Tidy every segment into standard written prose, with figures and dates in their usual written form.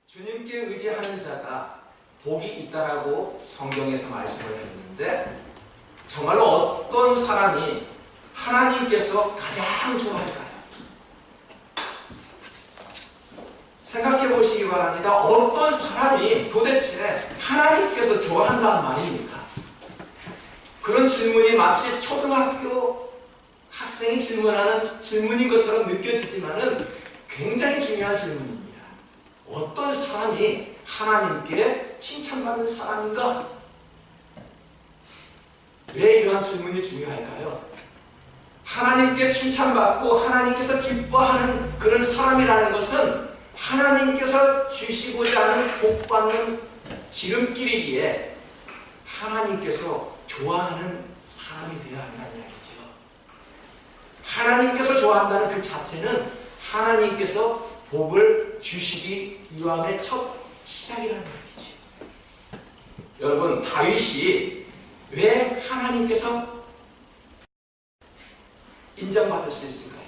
주님께 의지하는 자가 복이 있다라고 성경에서 말씀을 했는데, 정말로 어떤 사람이 하나님께서 가장 좋아할까요? 생각해 보시기 바랍니다. 어떤 사람이 도대체 하나님께서 좋아한다는 말입니까? 그런 질문이 마치 초등학교 학생이 질문하는 질문인 것처럼 느껴지지만은 굉장히 중요한 질문입니다. 어떤 사람이 하나님께 칭찬받는 사람인가? 왜 이러한 질문이 중요할까요? 하나님께 칭찬받고 하나님께서 기뻐하는 그런 사람이라는 것은 하나님께서 주시고자 하는 복받는 지름길이기에 하나님께서 좋아하는 사람이 되어야 한다는 이야기죠. 하나님께서 좋아한다는 그 자체는 하나님께서 복을 주시기 위함의 첫 시작이라는 얘기죠. 여러분, 다윗이 왜 하나님께서 인정받을 수 있을까요?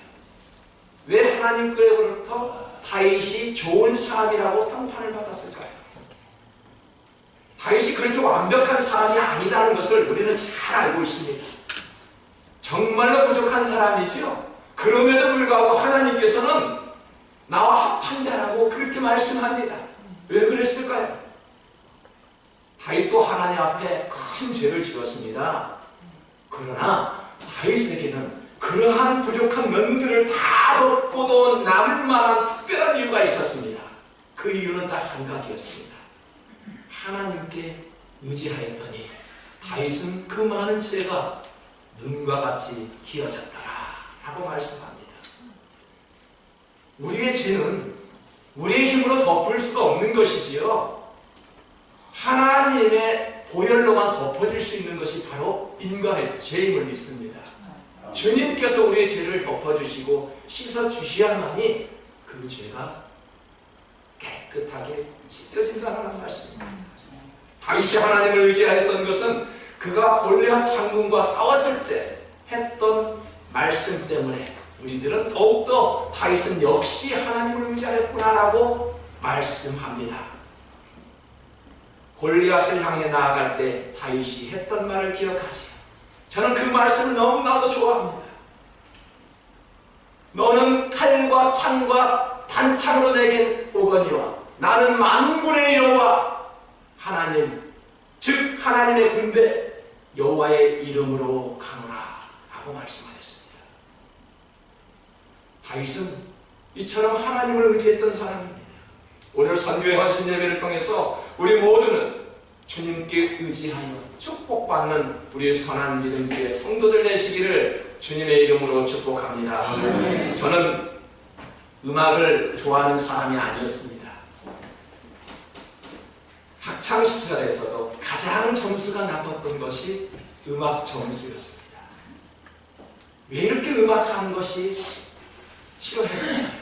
왜 하나님께로부터 다윗이 좋은 사람이라고 평판을 받았을까요? 다윗이 그렇게 완벽한 사람이 아니다는 것을 우리는 잘 알고 있습니다. 정말로 부족한 사람이죠. 그럼에도 불구하고 하나님께서는 나와 합한 자라고 그렇게 말씀합니다. 왜 그랬을까요? 다윗도 하나님 앞에 큰 죄를 지었습니다. 그러나 다윗에게는 그러한 부족한 면들을 다 덮고도 남을 만한 특별한 이유가 있었습니다. 그 이유는 딱 한 가지였습니다. 하나님께 의지하였더니 다윗은 그 많은 죄가 눈과 같이 희어졌더라 라고 말씀합니다. 우리의 죄는 우리의 힘으로 덮을 수가 없는 것이지요. 하나님의 보혈로만 덮어질 수 있는 것이 바로 인간의 죄임을 믿습니다. 주님께서 우리의 죄를 덮어주시고 씻어주셔야만이 그 죄가 깨끗하게 씻겨진다는 말씀입니다. 다윗이 하나님을 의지하였던 것은 그가 골리앗 장군과 싸웠을 때 했던 말씀 때문에 우리들은 더욱더 다윗은 역시 하나님을 의지하였구나라고 말씀합니다. 골리앗을 향해 나아갈 때 다윗이 했던 말을 기억하지요. 저는 그 말씀을 너무나도 좋아합니다. 너는 칼과 창과 단창으로 내겐 오거니와 나는 만군의 여호와 하나님, 즉 하나님의 군대 여호와의 이름으로 가노라 라고 말씀하셨습니다. 다윗은 이처럼 하나님을 의지했던 사람입니다. 오늘 선교의 헌신 예배를 통해서 우리 모두는 주님께 의지하여 축복받는 우리의 선한 믿음의 성도들 되시기를 주님의 이름으로 축복합니다. 저는 음악을 좋아하는 사람이 아니었습니다. 학창시절에서도 가장 점수가 나빴던 것이 음악 점수였습니다. 왜 이렇게 음악하는 것이 싫어했을까요?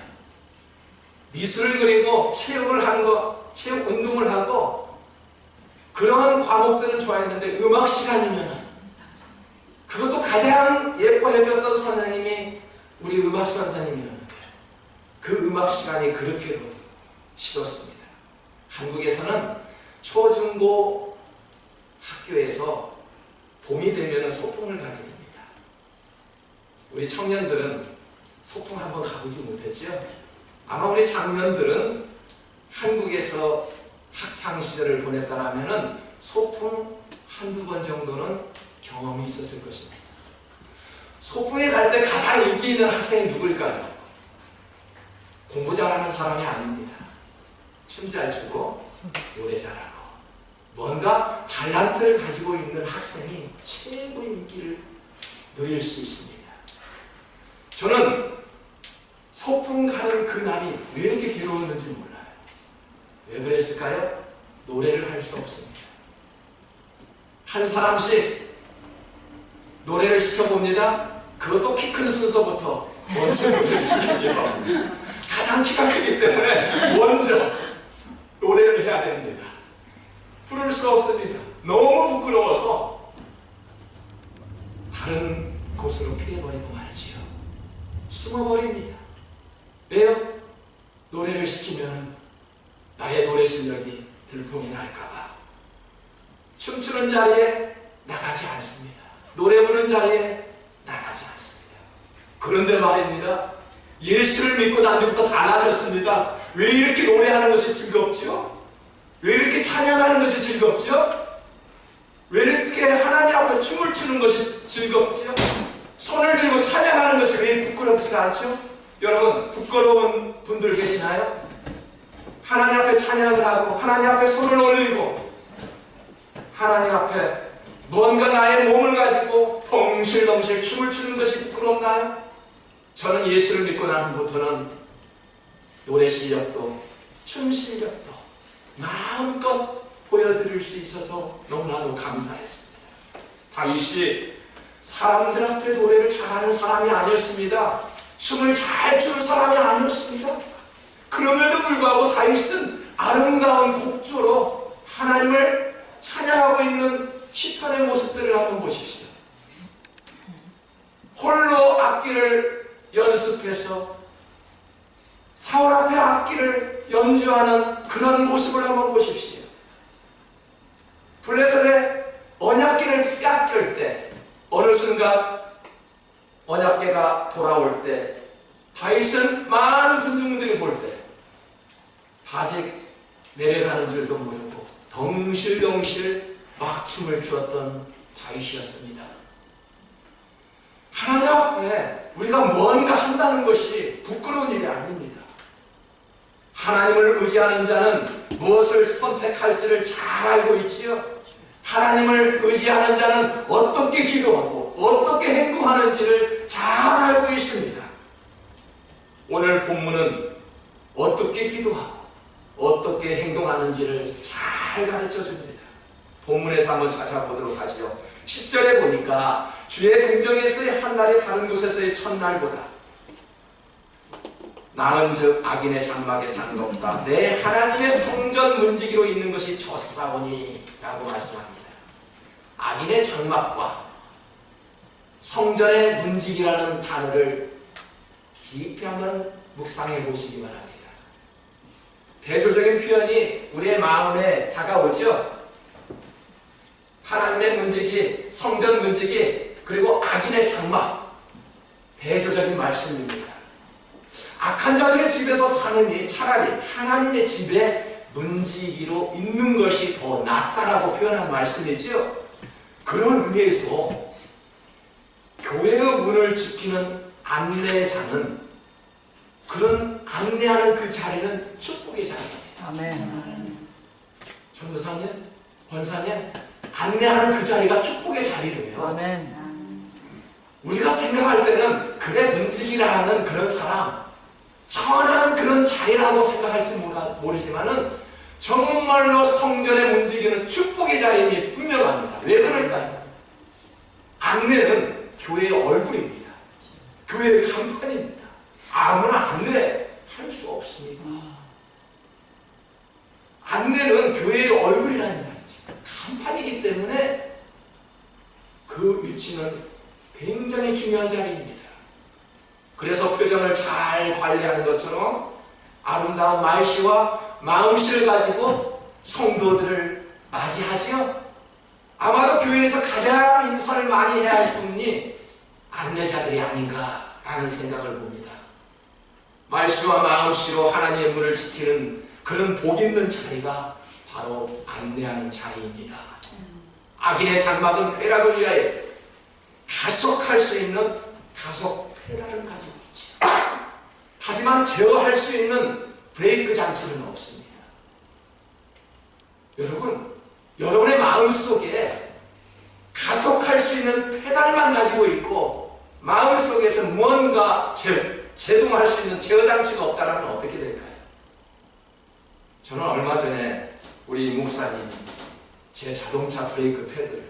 미술을 그리고 체육을 하는 거, 체육 운동을 하고 그런 과목들은 좋아했는데 음악 시간이면 그것도 가장 예뻐해줬던 선생님이 우리 음악 선생님이었는데 그 음악 시간이 그렇게도 싫었습니다. 한국에서는 초중고 학교에서 봄이 되면 소풍을 가게 됩니다. 우리 청년들은 소풍 한번 가보지 못했죠? 아마 우리 장년들은 한국에서 학창시절을 보냈다라면 소풍 한두 번 정도는 경험이 있었을 것입니다. 소풍에 갈 때 가장 인기 있는 학생이 누굴까요? 공부 잘하는 사람이 아닙니다. 춤 잘 추고 노래 잘하고 뭔가 달란트를 가지고 있는 학생이 최고의 인기를 누릴 수 있습니다. 저는 소풍 가는 그날이 왜 이렇게 괴로웠는지 몰라요. 왜 그랬을까요? 노래를 할 수 없습니다. 한 사람씩 노래를 시켜봅니다. 그것도 키 큰 순서부터 먼저 노래를 시키죠. 가장 키가 크기 때문에 먼저 노래를 해야 됩니다. 부를 수 없습니다. 너무 부끄러워서 다른 곳으로 피해버리고 말지요. 숨어버립니다. 왜요? 노래를 시키면 나의 노래 실력이 들통이 날까봐 춤추는 자리에 나가지 않습니다. 노래 부르는 자리에 나가지 않습니다. 그런데 말입니다. 예수를 믿고 난 뒤부터 달라졌습니다. 왜 이렇게 노래하는 것이 즐겁지요? 왜 이렇게 찬양하는 것이 즐겁지요? 왜 이렇게 하나님 앞에 춤을 추는 것이 즐겁지요? 손을 들고 찬양하는 것이 왜 부끄럽지가 않죠? 여러분, 부끄러운 분들 계시나요? 하나님 앞에 찬양을 하고 하나님 앞에 손을 올리고 하나님 앞에 뭔가 나의 몸을 가지고 덩실덩실 춤을 추는 것이 부끄럽나요? 저는 예수를 믿고 난 후부터는 노래 실력도 춤 실력도 마음껏 보여드릴 수 있어서 너무나도 감사했습니다. 다윗이 사람들 앞에 노래를 잘하는 사람이 아니었습니다. 춤을 잘 추는 사람이 아니었습니다. 그럼에도 불구하고 다윗은 아름다운 곡조로 하나님을 찬양하고 있는 시편의 모습들을 한번 보십시오. 홀로 악기를 연습해서 사울 앞에 악기를 연주하는 그런 모습을 한번 보십시오. 블레셋의 언약궤를 빼앗길 때 어느 순간 언약궤가 돌아올 때 다윗은 많은 군중들이 볼 때 아직 내려가는 줄도 모르고 덩실덩실 막 춤을 추었던 다윗이었습니다. 하나님 앞에 우리가 뭔가 한다는 것이 부끄러운 일이 아닙니다. 하나님을 의지하는 자는 무엇을 선택할지를 잘 알고 있지요. 하나님을 의지하는 자는 어떻게 기도하고 어떻게 행동하는지를 잘 알고 있습니다. 오늘 본문은 어떻게 기도하고 어떻게 행동하는지를 잘 가르쳐 줍니다. 본문에서 한번 찾아보도록 하죠. 10절에 보니까 주의 궁정에서의 한날이 다른 곳에서의 첫날보다 나은즉 악인의 장막에 산 것보다 내 하나님의 성전 문지기로 있는 것이 좋사오니 라고 말씀합니다. 악인의 장막과 성전의 문지기라는 단어를 깊이 한번 묵상해 보시기 바랍니다. 대조적인 표현이 우리의 마음에 다가오죠. 하나님의 문지기, 성전 문지기, 그리고 악인의 장막, 대조적인 말씀입니다. 악한 자들의 집에서 사느니 차라리 하나님의 집에 문지기로 있는 것이 더 낫다라고 표현한 말씀이지요. 그런 의미에서 교회의 문을 지키는 안내자는 그런 안내하는 그 자리는 축복의 자리입니다. 아멘. 전도사님, 권사님, 안내하는 그 자리가 축복의 자리래요. 아멘. 우리가 생각할 때는 그래 문지기라는 그런 사람 천한 그런 자리라고 생각할지 모르지만은 정말로 성전의 문지기는 축복의 자리임이 분명합니다. 왜 그럴까요? 안내는 교회의 얼굴입니다. 교회의 간판입니다. 아무나 안내할 수 없습니다. 안내는 교회의 얼굴이라는 말이죠. 간판이기 때문에 그 위치는 굉장히 중요한 자리입니다. 그래서 표정을 잘 관리하는 것처럼 아름다운 말씨와 마음씨를 가지고 성도들을 맞이하지요. 아마도 교회에서 가장 인사를 많이 해야 할 분이 안내자들이 아닌가라는 생각을 봅니다. 말씨와 마음씨로 하나님의 문을 지키는 그런 복 있는 자리가 바로 안내하는 자리입니다. 악인의 장막은 쾌락을 위하여 가속할 수 있는 가속 페달을 가지고 있죠. 하지만 제어할 수 있는 브레이크 장치는 없습니다. 여러분, 여러분의 마음속에 가속할 수 있는 페달만 가지고 있고 마음속에서 무언가 제동할 수 있는 제어 장치가 없다면 어떻게 될까요? 저는 얼마 전에 우리 목사님이 제 자동차 브레이크 패드를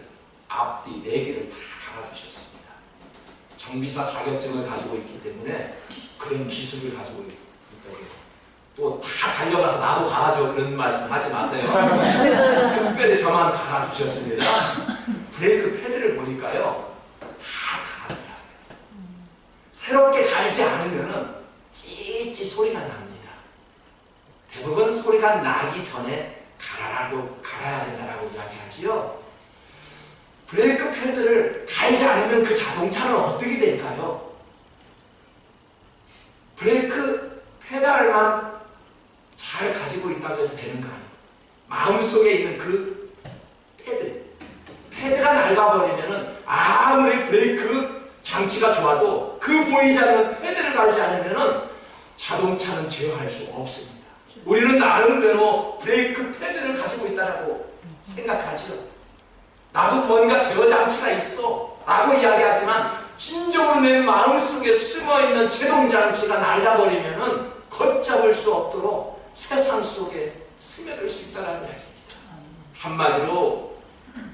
앞뒤 4개를 다 갈아주셨습니다. 정비사 자격증을 가지고 있기 때문에 그런 기술을 가지고 있더라고요. 또 다 달려가서 나도 갈아줘 그런 말씀 하지 마세요. 특별히 저만 갈아주셨습니다. 브레이크 패드를 보니까요 다 갈아더라고요. 새롭게 갈지 않으면 찌찌 소리가 납니다. 대부분 소리가 나기 전에 갈아야 된다라고 이야기하지요. 브레이크 패드를 갈지 않으면 그 자동차는 어떻게 될까요? 브레이크 페달만 잘 가지고 있다고 해서 되는 거 아니에요. 마음속에 있는 그 패드가 낡아버리면 아무리 브레이크 장치가 좋아도 그 보이지 않는 패드를 갈지 않으면 자동차는 제어할 수 없습니다. 우리는 나름대로 브레이크 패드를 가지고 있다고 생각하죠. 나도 뭔가 제어 장치가 있어 라고 이야기하지만 진정으로 내 마음속에 숨어있는 제동 장치가 낡아버리면 걷잡을 수 없도록 세상 속에 스며들 수 있다는 이야기입니다. 한마디로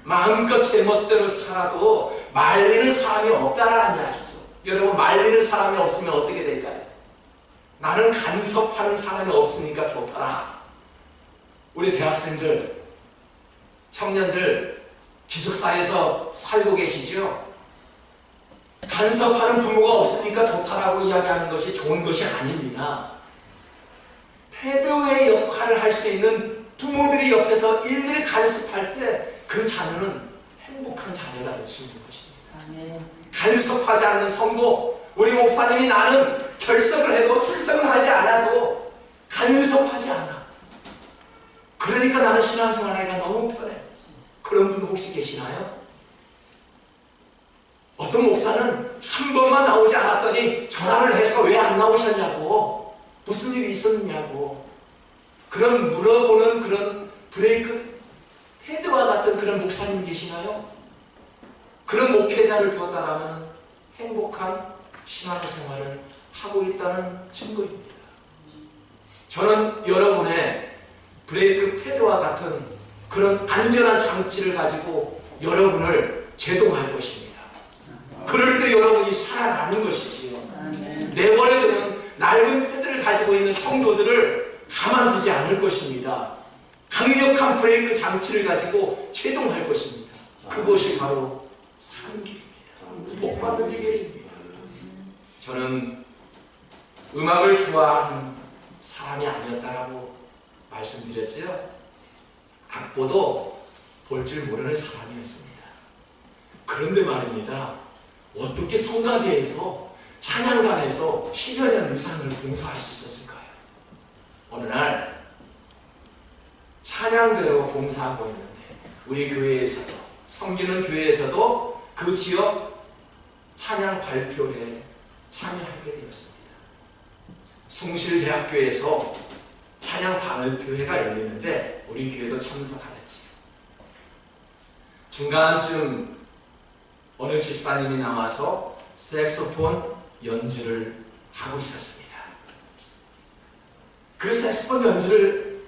마음껏 제멋대로 살아도 말리는 사람이 없다라는 이야기죠. 여러분, 말리는 사람이 없으면 어떻게 될까요? 나는 간섭하는 사람이 없으니까 좋더라. 우리 대학생들, 청년들 기숙사에서 살고 계시죠? 간섭하는 부모가 없으니까 좋다라고 이야기하는 것이 좋은 것이 아닙니다. 패드의 역할을 할 수 있는 부모들이 옆에서 일일이 간섭할 때 그 자녀는 행복한 자녀가 될 수 있는 것입니다. 간섭하지 않는 성도, 우리 목사님이 나는 결석을 해도 출석을 하지 않아도 간섭하지 않아. 그러니까 나는 신앙생활하기가 너무 편해. 그런 분 혹시 계시나요? 어떤 목사는 한 번만 나오지 않았더니 전화를 해서 왜 안 나오셨냐고, 무슨 일이 있었느냐고, 그런 물어보는 그런 브레이크 패드와 같은 그런 목사님 계시나요? 그런 목회자를 두었다라면 행복한 신앙생활을 하고 있다는 증거입니다. 저는 여러분의 브레이크 패드와 같은 그런 안전한 장치를 가지고 여러분을 제동할 것입니다. 그럴 때 여러분이 살아나는 것이지요. 내버려두면 낡은 패드를 가지고 있는 성도들을 가만두지 않을 것입니다. 강력한 브레이크 장치를 가지고 제동할 것입니다. 그것이 바로 사는 길입니다. 복받는 길입니다. 저는 음악을 좋아하는 사람이 아니었다라고 말씀드렸죠. 악보도 볼 줄 모르는 사람이었습니다. 그런데 말입니다. 어떻게 성가대에서 찬양단에서 10여 년 이상을 봉사할 수 있었을까요? 어느 날 찬양대로 봉사하고 있는데 우리 교회에서도, 섬기는 교회에서도 그 지역 찬양 발표회에 참여하게 되었습니다. 숭실대학교에서 찬양 발표회가 열리는데 우리 교회도 참석하였지. 중간쯤 어느 집사님이 나와서 색소폰 연주를 하고 있었습니다. 그 색소폰 연주를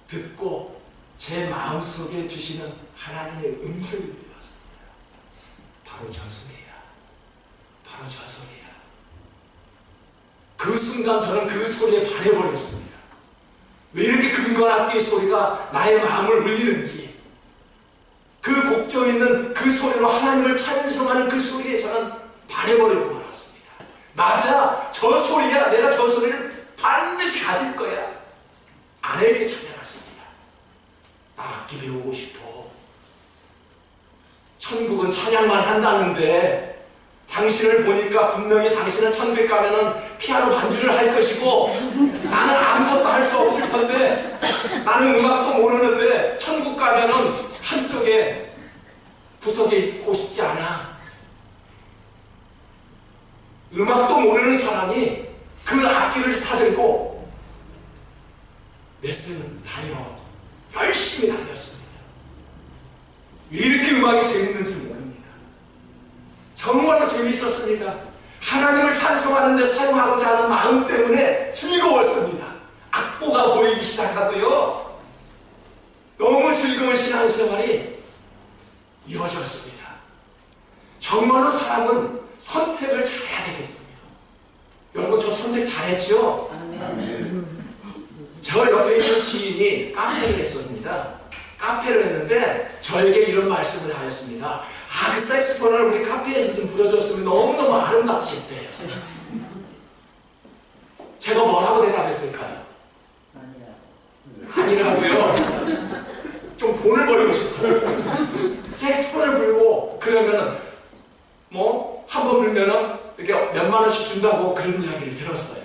듣고 제 마음속에 주시는 하나님의 음성이 들려왔습니다. 바로 저 소리야. 바로 저 소리야. 그 순간 저는 그 소리에 반해버렸습니다. 왜 이렇게 금관악기의 소리가 나의 마음을 울리는지, 그 곡조 있는 그 소리로 하나님을 찬송하는 그 소리에 저는 반해버리고 말았습니다. 맞아, 저 소리야. 내가 저 소리를 반드시 가질 거야. 아내에게 찾아갔습니다. 나 악기 배우고 싶어. 천국은 찬양만 한다는데 당신을 보니까 분명히 당신은 천국에 가면은 피아노 반주를 할 것이고 나는 아무것도 할 수 없을 텐데, 나는 음악도 모르는데 천국 가면은 한쪽에 구석에 있고 싶지 않아. 음악도 모르는 사람이 그 악기를 사들고 레슨 다녀 열심히 다녔습니다. 왜 이렇게 음악이 재밌는지 모릅니다. 정말로 재밌었습니다. 하나님을 찬송하는 데 사용하고자 하는 마음 때문에 즐거웠습니다. 악보가 보이기 시작하고요. 너무 즐거운 신앙생활이 이루어졌습니다. 정말로 사람은 선택을 잘해야 되겠군요. 여러분, 저 선택 잘했죠? 저 옆에 있는 지인이 카페를 했습니다. 카페를 했는데 저에게 이런 말씀을 하였습니다. 그 색소폰을 우리 카페에서 좀 불어줬으면 너무너무 아름답겠대요. 제가 뭐라고 대답했을까요? 아니라고요. 좀 돈을 벌고 싶어요. 색소폰을 불고 그러면은 뭐 한 번 불면은 이렇게 몇만 원씩 준다고 그런 이야기를 들었어요.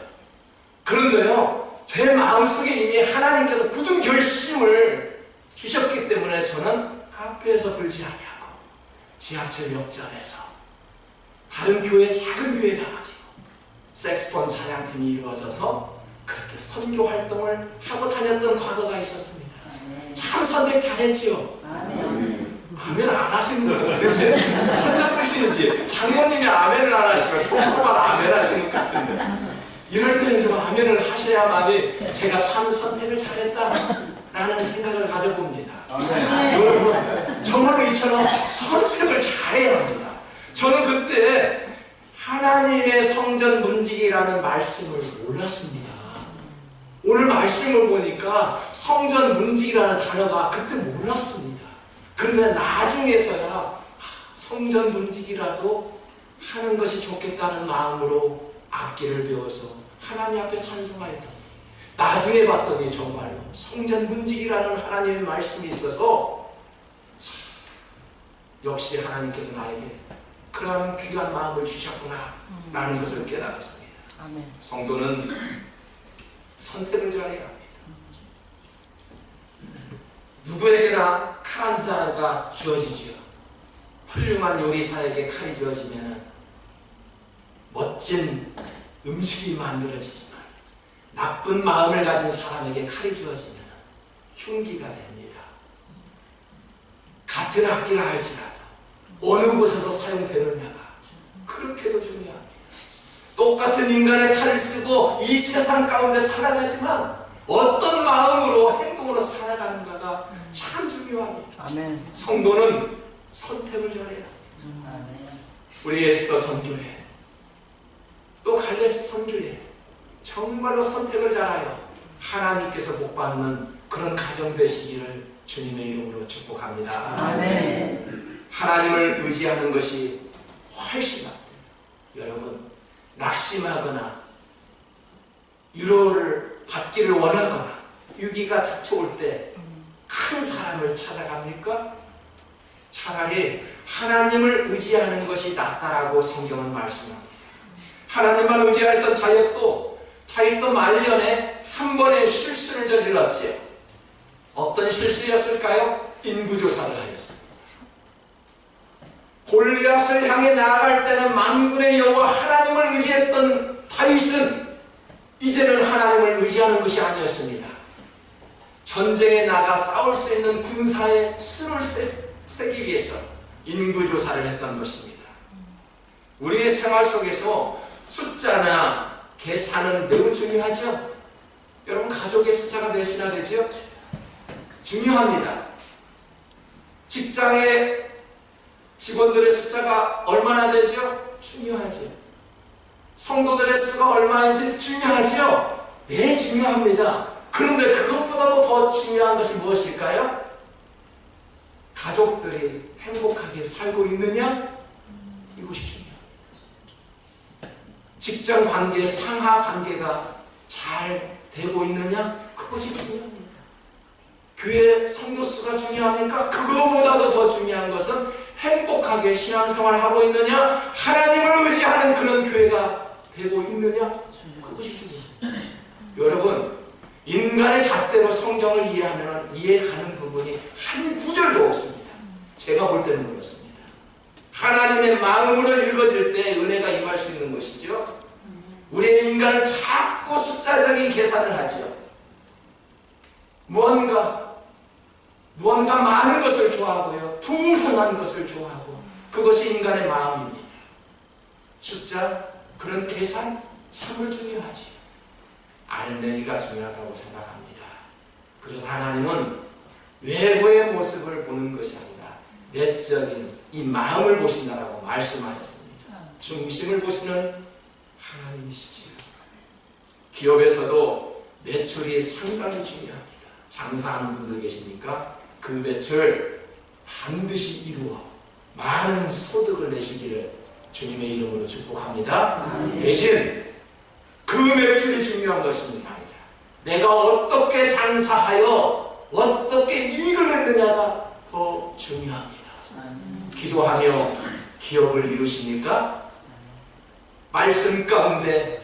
그런데요, 제 마음속에 이미 하나님께서 굳은 결심을 주셨기 때문에 저는 카페에서 불지 아니하고 지하철 역전에서 다른 교회, 작은 교회 가가지고 색소폰 찬양팀이 이루어져서 그렇게 선교 활동을 하고 다녔던 과거가 있었습니다. 참 선택 잘했지요. 아멘 안 하시는 거예요. 도대체 혼자 끄시는지 장모님이 아멘을 안 하시고 성도만 아멘 하시는 것 같은데, 이럴 때는 좀 아멘을 하셔야만이 제가 참 선택을 잘했다라는 생각을 가져봅니다. 여러분, 정말로 이처럼 선택을 잘해야 합니다. 저는 그때 하나님의 성전 문지기라는 말씀을 몰랐습니다. 오늘 말씀을 보니까 성전 문지기라는 단어가 그때 몰랐습니다. 그런데 나중에서야 성전 문지기라도 하는 것이 좋겠다는 마음으로 악기를 배워서 하나님 앞에 찬송하였더니 나중에 봤더니 정말로 성전 문지기라는 하나님의 말씀이 있어서 역시 하나님께서 나에게 그런 귀한 마음을 주셨구나 라는 것을 깨달았습니다. 아멘. 성도는 선택을 잘해야 합니다. 누구에게나 칼 한 자루가 주어지지요. 훌륭한 요리사에게 칼이 주어지면 멋진 음식이 만들어지지만 나쁜 마음을 가진 사람에게 칼이 주어지면 흉기가 됩니다. 같은 악기라 할지라도 어느 곳에서 사용되느냐가 그렇게도 중요합니다. 똑같은 인간의 칼을 쓰고 이 세상 가운데 살아가지만 어떤 마음으로 행동으로 살아가는가가 참 중요합니다. 아멘. 성도는 선택을 잘해야 합니다. 아멘. 우리 에스더 선교회 또 갈렙 선교회 정말로 선택을 잘하여 하나님께서 복받는 그런 가정 되시기를 주님의 이름으로 축복합니다. 아멘. 하나님을 의지하는 것이 훨씬 납니다. 여러분, 낙심하거나 위로를 받기를 원하거나 위기가 닥쳐올 때 큰 사람을 찾아갑니까? 차라리 하나님을 의지하는 것이 낫다라고 성경은 말씀합니다. 하나님만 의지하였던 다윗도 말년에 한 번의 실수를 저질렀지요. 어떤 실수였을까요? 인구조사를 하였습니다. 골리앗을 향해 나아갈 때는 만군의 여호와 하나님을 의지했던 다윗은 이제는 하나님을 의지하는 것이 아니었습니다. 전쟁에 나가 싸울 수 있는 군사의 수를 세기 위해서 인구조사를 했던 것입니다. 우리의 생활 속에서 숫자나 계산은 매우 중요하죠. 여러분, 가족의 숫자가 몇이나 되죠? 중요합니다. 직장의 직원들의 숫자가 얼마나 되죠? 중요하죠. 성도들의 수가 얼마인지 중요하죠? 네, 중요합니다. 그런데 그것보다도 더 중요한 것이 무엇일까요? 가족들이 행복하게 살고 있느냐? 이것이 중요합니다. 직장 관계, 상하 관계가 잘 되고 있느냐? 그것이 중요합니다. 교회 성도 수가 중요합니까? 그거보다도 더 중요한 것은 행복하게 신앙생활을 하고 있느냐? 하나님을 의지하는 그런 교회가 되고 있느냐? 그것이 중요합니다. 여러분, 인간의 잣대로 성경을 이해하는 부분이 한 구절도 없습니다. 제가 볼 때는 그렇습니다. 하나님의 마음으로 읽어질 때 은혜가 임할 수 있는 것이죠. 우리의 인간은 자꾸 숫자적인 계산을 하죠. 무언가 많은 것을 좋아하고요, 풍성한 것을 좋아하고, 그것이 인간의 마음입니다. 숫자, 그런 계산 참으로 중요하지. 알맹이가 중요하다고 생각합니다. 그래서 하나님은 외부의 모습을 보는 것이 아니라 내적인 이 마음을 보신다라고 말씀하셨습니다. 중심을 보시는 하나님이시지요. 기업에서도 매출이 상당히 중요합니다. 장사하는 분들 계십니까? 그 매출 반드시 이루어 많은 소득을 내시기를 주님의 이름으로 축복합니다. 대신 그 매출이 중요한 것이 아니라 내가 어떻게 장사하여 어떻게 이익을 냈느냐가 더 중요합니다. 기도하며 기업을 이루십니까? 말씀 가운데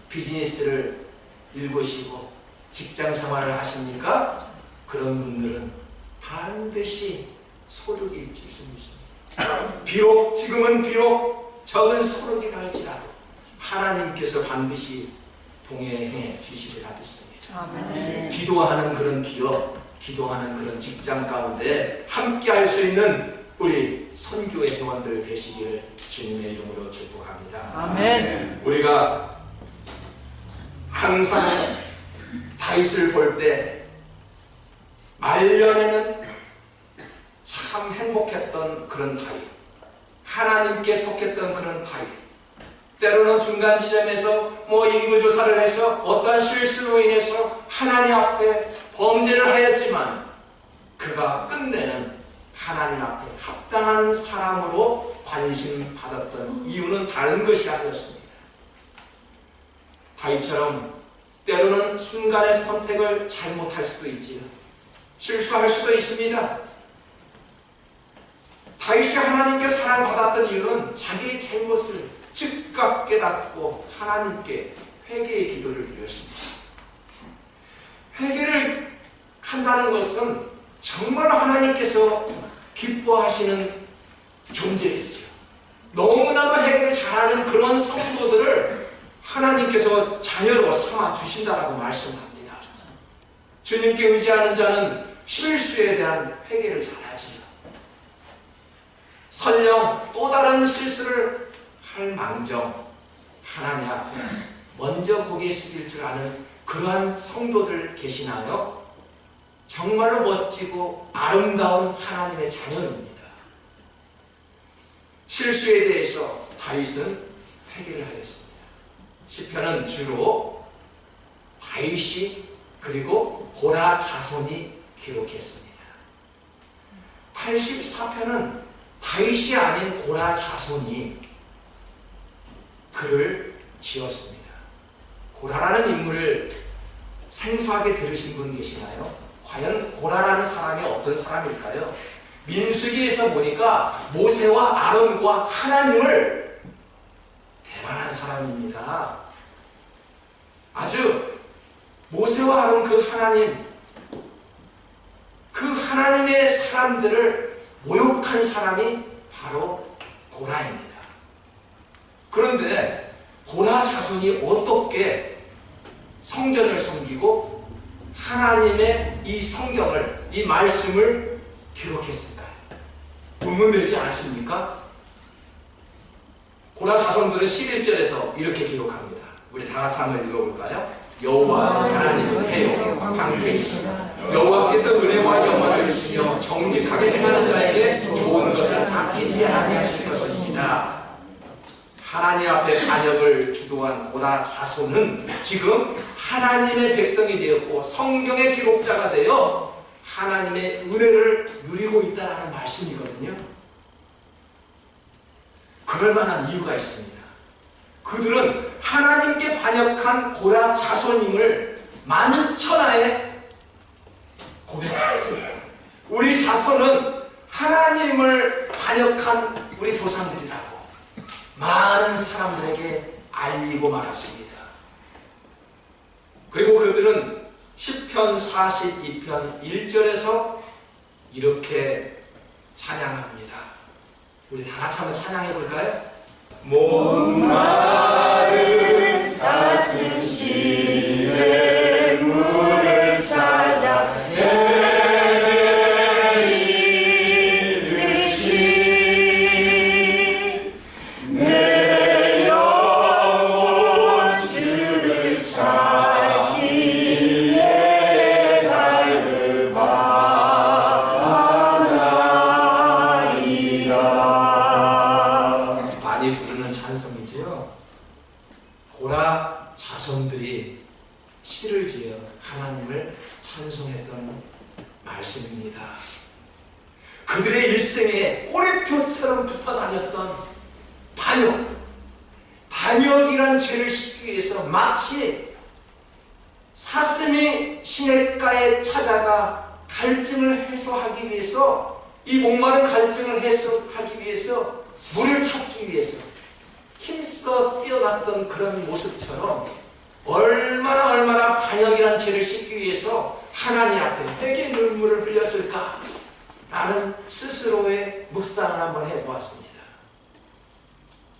비즈니스를 일구시고 직장 생활을 하십니까? 그런 분들은 반드시 소득이 있을 수 있습니다. 지금은 비록 적은 소득이 갈지라도 하나님께서 반드시 동행해 주시리라 믿습니다. 기도하는 그런 기업, 기도하는 그런 직장 가운데 함께 할 수 있는 우리 선교의 회원들 되시기를 주님의 이름으로 축복합니다. 아멘. 우리가 항상 다윗을 볼 때 말년에는 참 행복했던 그런 다윗, 하나님께 속했던 그런 다윗, 때로는 중간 지점에서 인구조사를 해서 어떤 실수로 인해서 하나님 앞에 범죄를 하였지만 그가 끝내는 하나님 앞에 합당한 사람으로 관심 받았던 이유는 다른 것이 아니었습니다. 다윗처럼 때로는 순간의 선택을 잘못할 수도 있지요. 실수할 수도 있습니다. 다윗이 하나님께 사랑받았던 이유는 자기의 잘못을 즉각 깨닫고 하나님께 회개의 기도를 드렸습니다. 회개를 한다는 것은 정말 하나님께서 기뻐하시는 존재이죠. 너무나도 회개를 잘하는 그런 성도들을 하나님께서 자녀로 삼아 주신다라고 말씀합니다. 주님께 의지하는 자는 실수에 대한 회개를 잘하지요. 설령 또 다른 실수를 할 망정 하나님 앞에 먼저 고개 숙일 줄 아는 그러한 성도들 계시나요? 정말로 멋지고 아름다운 하나님의 자녀입니다. 실수에 대해서 다윗은 회개를 하였습니다. 시편은 주로 다윗이 그리고 고라 자손이 기록했습니다. 84편은 다윗이 아닌 고라 자손이 글을 지었습니다. 고라라는 인물을 생소하게 들으신 분 계시나요? 과연 고라라는 사람이 어떤 사람일까요? 민수기에서 보니까 모세와 아론과 하나님을 배반한 사람입니다. 아주 모세와 아론 그 하나님의 사람들을 모욕한 사람이 바로 고라입니다. 그런데 고라 자손이 어떻게 성전을 섬기고 하나님의 이 성경을, 이 말씀을 기록했을까요? 의문되지 않습니까? 고라 자손들은 11절에서 이렇게 기록합니다. 우리 다 같이 한번 읽어볼까요? 여호와 하나님은 해요 방패이시다. 여호와께서 은혜와 영광을 주시며 정직하게 행하는 자에게 좋은 것을 아끼지 아니하실 것입니다. 하나님 앞에 반역을 주도한 고라 자손은 지금 하나님의 백성이 되었고 성경의 기록자가 되어 하나님의 은혜를 누리고 있다는 말씀이거든요. 그럴 만한 이유가 있습니다. 그들은 하나님께 반역한 고라 자손임을 만천하에 고백했습니다. 우리 자손은 하나님을 반역한 우리 조상들이라고 많은 사람들에게 알리고 말았습니다. 그리고 그들은 시편 42편 1절에서 이렇게 찬양합니다. 우리 다 같이 한번 찬양해 볼까요? 목마른 사슴 시내 물을 찾아 헤매이듯이 내 영혼 주를 찾기에 갈급하나이다. 많이 부르는 찬송이지요. 고라 자손들이 시를 지어 하나님을 찬송했던 말씀입니다. 그들의 일생에 꼬리표처럼 붙어다녔던 반역이란 죄를 씻기 위해서 마치 사슴이 시냇가에 찾아가 갈증을 해소하기 위해서, 이 목마른 갈증을 해소하기 위해서, 물을 찾기 위해서 힘써 뛰어갔던 그런 모습처럼 얼마나 반역이란 죄를 씻기 위해서 하나님 앞에 회개 눈물을 흘렸을까 라는 스스로의 묵상을 한번 해보았습니다.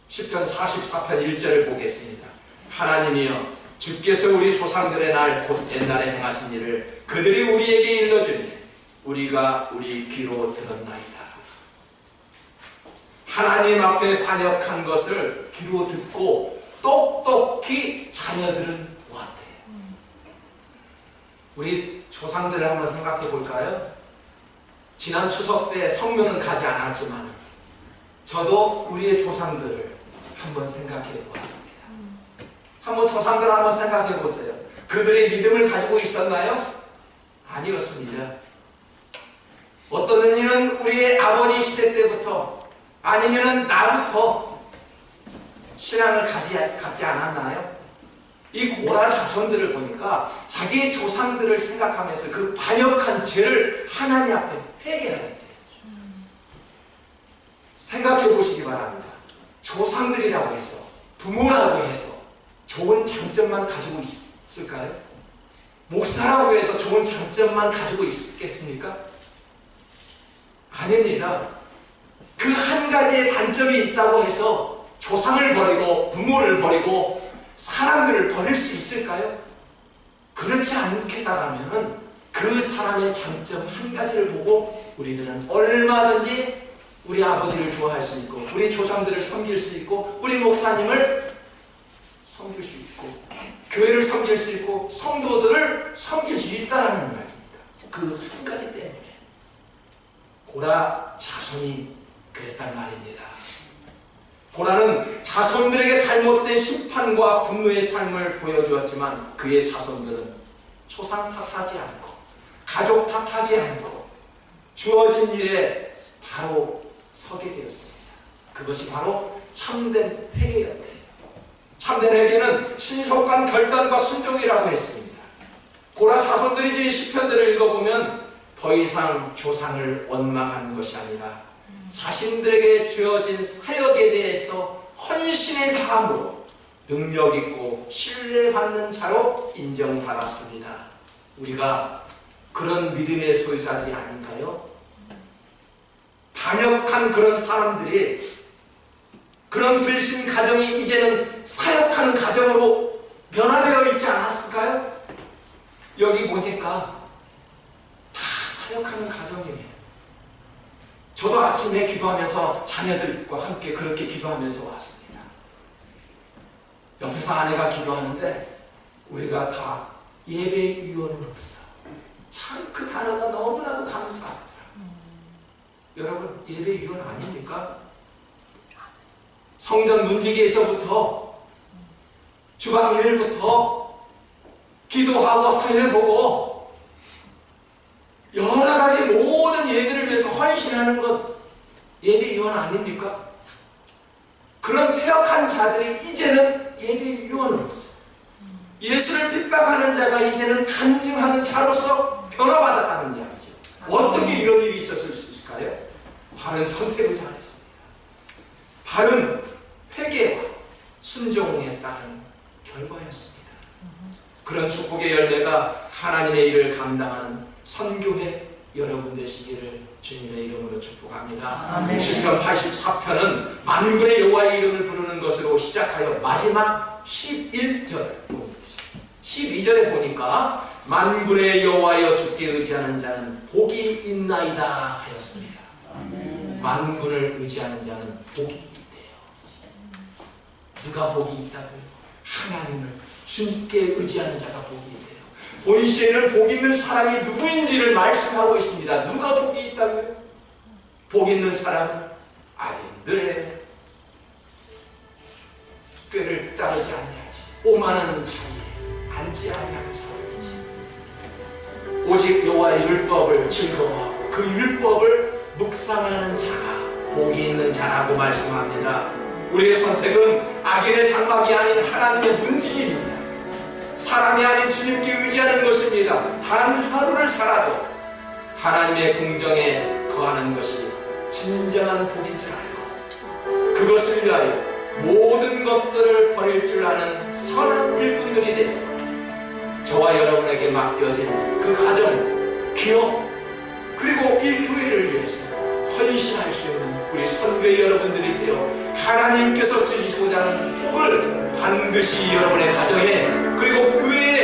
시편 44편 1절을 보겠습니다. 하나님이여, 주께서 우리 조상들의 날 곧 옛날에 행하신 일을 그들이 우리에게 일러주니 우리가 우리 귀로 들었나이다. 하나님 앞에 반역한 것을 귀로 듣고 똑똑히 자녀들은 보았대요. 우리 조상들을 한번 생각해 볼까요? 지난 추석 때 성묘는 가지 않았지만 저도 우리의 조상들을 한번 생각해 보았습니다. 한번 조상들 한번 생각해 보세요. 그들의 믿음을 가지고 있었나요? 아니었습니다. 어떤 이는 우리의 아버지 시대 때부터 아니면은 나부터 신앙을 갖지 않았나요? 이 고라 자손들을 보니까 자기 조상들을 생각하면서 그 반역한 죄를 하나님 앞에 회개하는 거예요. 생각해 보시기 바랍니다. 조상들이라고 해서, 부모라고 해서 좋은 장점만 가지고 있을까요? 목사라고 해서 좋은 장점만 가지고 있겠습니까? 아닙니다. 그 한 가지의 단점이 있다고 해서 조상을 버리고 부모를 버리고 사람들을 버릴 수 있을까요? 그렇지 않겠다라면 그 사람의 장점 한 가지를 보고 우리들은 얼마든지 우리 아버지를 좋아할 수 있고 우리 조상들을 섬길 수 있고 우리 목사님을 섬길 수 있고 교회를 섬길 수 있고 성도들을 섬길 수 있다는 말입니다. 그 한 가지 때문에 고라 자손이 그랬단 말입니다. 고라는 자손들에게 잘못된 심판과 분노의 삶을 보여주었지만 그의 자손들은 초상 탓하지 않고 가족 탓하지 않고 주어진 일에 바로 서게 되었습니다. 그것이 바로 참된 회개였대요. 참된 회개는 신속한 결단과 순종이라고 했습니다. 고라 자손들이 지은 시편들을 읽어보면 더 이상 조상을 원망하는 것이 아니라 자신들에게 주어진 사역에 대해서 헌신의 다함으로 능력있고 신뢰받는 자로 인정받았습니다. 우리가 그런 믿음의 소유자들이 아닌가요? 반역한 그런 사람들이 그런 불신 가정이 이제는 사역하는 가정으로 변화되어 있지 않았을까요? 여기 보니까 다 사역하는 가정이네요. 저도 아침에 기도하면서 자녀들과 함께 그렇게 기도하면서 왔습니다. 옆에서 아내가 기도하는데 우리가 다 예배위원으로서 참 그 단어가 너무나도 감사합니다. 여러분 예배위원 아닙니까? 성전 문지기에서부터 주방 일부터 기도하고 사회를 보고 여러 가지 모든 예배를 위해서 헌신하는 것 예배위원 아닙니까? 그런 폐역한 자들이 이제는 예배위원으로서 예수를 핍박하는 자가 이제는 간증하는 자로서 변화받았다는 이야기죠. 어떻게 이런 일이 있었을 수 있을까요? 바른 선택을 잘했습니다. 바른 회개와 순종에 따른 결과였습니다. 그런 축복의 열매가 하나님의 일을 감당하는 선교회 여러분 되시기를 주님의 이름으로 축복합니다. 시편 84편은 만군의 여호와의 이름을 부르는 것으로 시작하여 마지막 11절 보십시오. 12절에 보니까 만군의 여호와여 주께 의지하는 자는 복이 있나이다 하였습니다. 만군을 의지하는 자는 복이 있대요. 누가 복이 있다고요? 하나님을 주님께 의지하는 자가 복이 있대요. 본시에는 복 있는 사람이 누구인지를 말씀하고 있습니다. 누가 복이 있다고요? 복 있는 사람은 악인들의 꾀를 따르지 아니하지 오만한 자리에 앉지 아니하는 사람이지 오직 여호와의 율법을 즐거워하고 그 율법을 묵상하는 자가 복이 있는 자라고 말씀합니다. 우리의 선택은 악인의 장막이 아닌 하나님의 문지기입니다. 사람이 아닌 주님께 의지하는 것입니다. 단 하루를 살아도 하나님의 궁정에 거하는 것이 진정한 복인 줄 알고 그것을 위하여 모든 것들을 버릴 줄 아는 선한 일꾼들이 되어 저와 여러분에게 맡겨진 그 가정, 기업, 그리고 이 교회를 위해서 헌신할 수 있는 우리 선교의 여러분들이 되어 하나님께서 주시고자 하는 복을 반드시 여러분의 가정에 그리고 교회에